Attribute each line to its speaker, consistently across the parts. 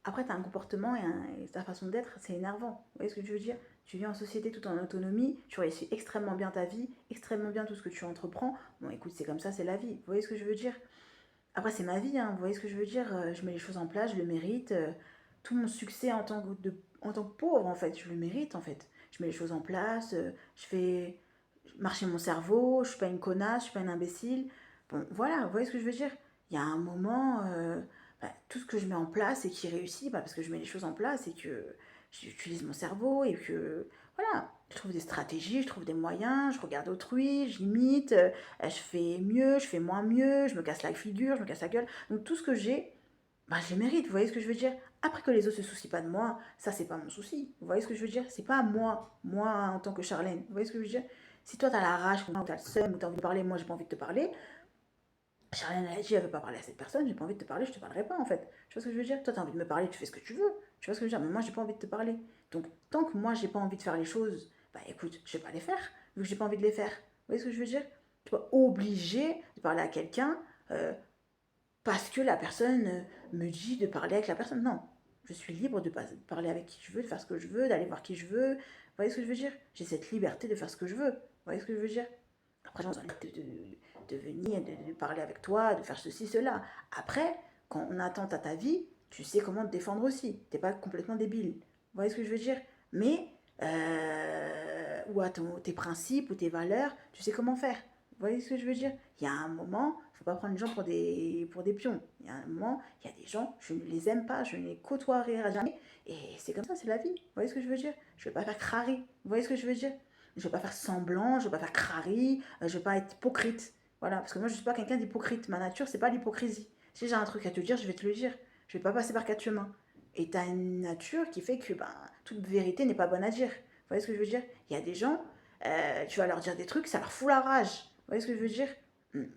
Speaker 1: après, t'as un comportement et ta façon d'être, c'est énervant. Vous voyez ce que je veux dire? Tu vis en société tout en autonomie, tu réussis extrêmement bien ta vie, extrêmement bien tout ce que tu entreprends. Bon, écoute, c'est comme ça, c'est la vie. Vous voyez ce que je veux dire? Après, c'est ma vie, hein, vous voyez ce que je veux dire? Je mets les choses en place, je le mérite. Tout mon succès en tant que pauvre, en fait, je le mérite, en fait. Je mets les choses en place, je fais marcher mon cerveau, je suis pas une connasse, je suis pas une imbécile. Bon, voilà, vous voyez ce que je veux dire? Il y a un moment, bah, tout ce que je mets en place et qui réussit, bah, parce que je mets les choses en place et que j'utilise mon cerveau et que, voilà, je trouve des stratégies, je trouve des moyens, je regarde autrui, j'imite, je fais mieux, je fais moins mieux, je me casse la figure, je me casse la gueule. Donc tout ce que j'ai, bah, je le mérite, vous voyez ce que je veux dire? Après que les autres se soucient pas de moi, ça c'est pas mon souci. Vous voyez ce que je veux dire? C'est pas moi en tant que Charlène. Vous voyez ce que je veux dire? Si toi t'as la rage, ou t'as le seum, ou t'as envie de parler, moi j'ai pas envie de te parler, Charlène elle a dit elle veut pas parler à cette personne, j'ai pas envie de te parler, je te parlerai pas en fait. Tu vois ce que je veux dire? Toi t'as envie de me parler, tu fais ce que tu veux. Tu vois ce que je veux dire? Mais moi j'ai pas envie de te parler. Donc tant que moi j'ai pas envie de faire les choses, bah écoute, je vais pas les faire, vu que j'ai pas envie de les faire. Vous voyez ce que je veux dire? Tu es pas obligé de parler à quelqu'un parce que la personne me dit de parler avec la personne. Non, je suis libre de parler avec qui je veux, de faire ce que je veux, d'aller voir qui je veux. Vous voyez ce que je veux dire? J'ai cette liberté de faire ce que je veux. Vous voyez ce que je veux dire? Après, j'ai envie de venir, de parler avec toi, de faire ceci, cela. Après, quand on attente à ta vie, tu sais comment te défendre aussi. T'es pas complètement débile. Vous voyez ce que je veux dire? Mais, ou à tes principes ou tes valeurs, tu sais comment faire. Vous voyez ce que je veux dire? Il y a un moment, il ne faut pas prendre les gens pour des pions. Il y a un moment, il y a des gens, je ne les aime pas, je ne les côtoierai jamais. Et c'est comme ça, c'est la vie. Vous voyez ce que je veux dire? Je ne vais pas faire crari. Vous voyez ce que je veux dire? Je ne vais pas faire semblant, je ne vais pas faire crari, je ne vais pas être hypocrite. Voilà, parce que moi, je ne suis pas quelqu'un d'hypocrite. Ma nature, c'est pas l'hypocrisie. Si j'ai un truc à te dire, je vais te le dire. Je ne vais pas passer par quatre chemins. Et tu as une nature qui fait que ben, toute vérité n'est pas bonne à dire. Vous voyez ce que je veux dire? Il y a des gens, tu vas leur dire des trucs, ça leur fout la rage. Vous voyez ce que je veux dire?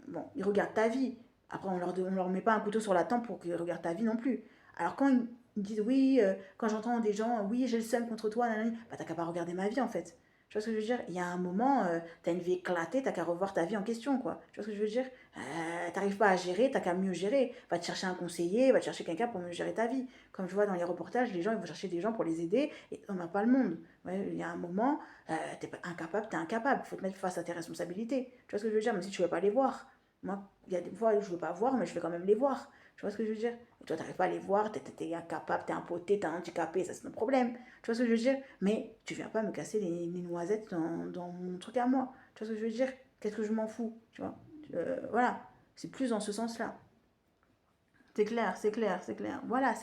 Speaker 1: Bon, ils regardent ta vie. Après, on leur met pas un couteau sur la tempe pour qu'ils regardent ta vie non plus. Alors quand ils disent oui, quand j'entends des gens, oui, j'ai le seum contre toi, nanani, bah t'as qu'à pas regarder ma vie en fait. Tu vois ce que je veux dire? Il y a un moment, t'as une vie éclatée, t'as qu'à revoir ta vie en question, quoi. Tu vois ce que je veux dire? T'arrives pas à gérer, t'as qu'à mieux gérer. Va te chercher un conseiller, va te chercher quelqu'un pour mieux gérer ta vie. Comme je vois dans les reportages, les gens ils vont chercher des gens pour les aider et on n'a pas le monde. Ouais, il y a un moment, t'es pas incapable, t'es incapable. Faut te mettre face à tes responsabilités. Tu vois ce que je veux dire? Même si tu veux pas les voir. Moi, il y a des fois où je veux pas voir, mais je vais quand même les voir. Tu vois ce que je veux dire? Et toi, t'arrives pas à les voir, t'es incapable, t'es impoté, t'es handicapé, ça c'est un problème. Tu vois ce que je veux dire? Mais tu viens pas me casser les noisettes dans mon truc à moi. Tu vois ce que je veux dire? Qu'est-ce que je m'en fous? Tu vois? Voilà. C'est plus dans ce sens-là. C'est clair, c'est clair, c'est clair. Voilà.